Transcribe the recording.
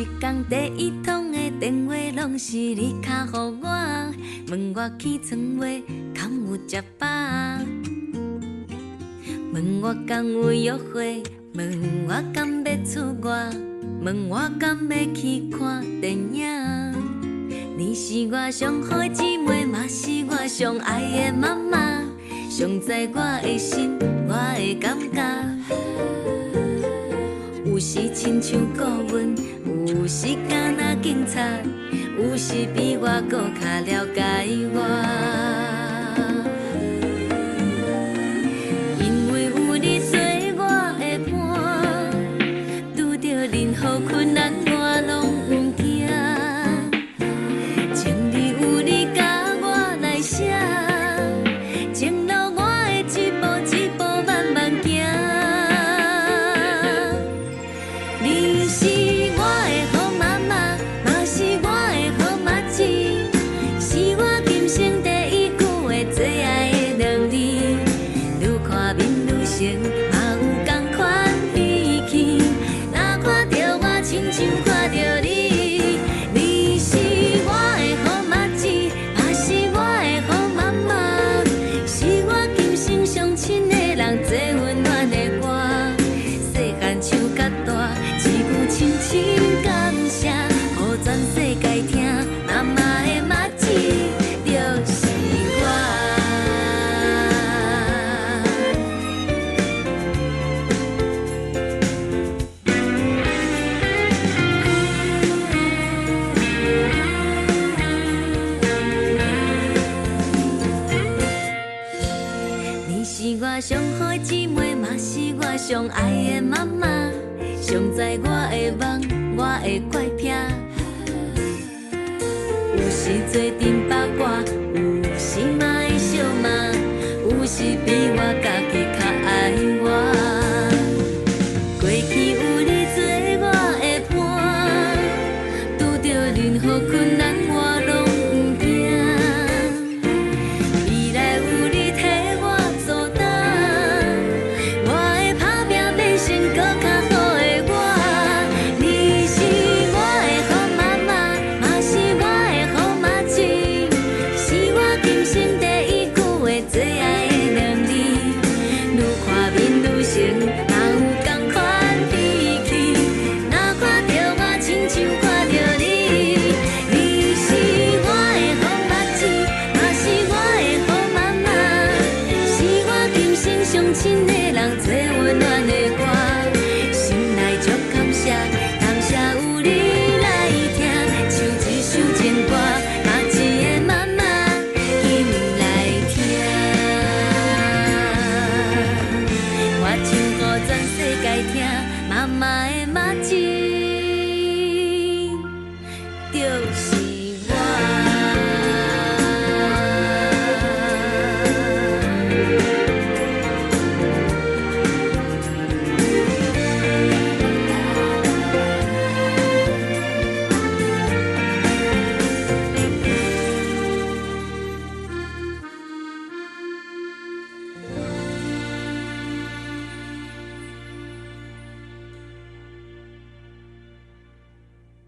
一天第一通的电话，拢是你敲予我，问我起床话敢有食饱，问我敢有约会，问我敢要出外，问我敢要去看电影。你是我上好的姊妹，嘛是我上爱的妈妈，上知我的心，我的感觉。有时亲像顾问，有时敢若警察，有时比我搁较了解我。因为有你做我的伴，拄着任何困难我拢不惊。情字有你甲我来写，前路我会一步一步慢慢行。你是我的好妈妈，嘛是我的好妈子，是我今生第一句的最爱的两字。愈看面愈熟，嘛有同款脾气，若看着我亲像看着你。你是我的好妈子，嘛是我的好妈妈，是我今生上亲的人，最温暖的我。细汉唱甲大。深深感谢，予全世界听，妈妈的妈子就是我。你是我上好的姊妹，嘛是我上爱的妈妈。上知我的梦，我的怪癖，有时做阵八卦，有时嘛会笑骂，有时比我家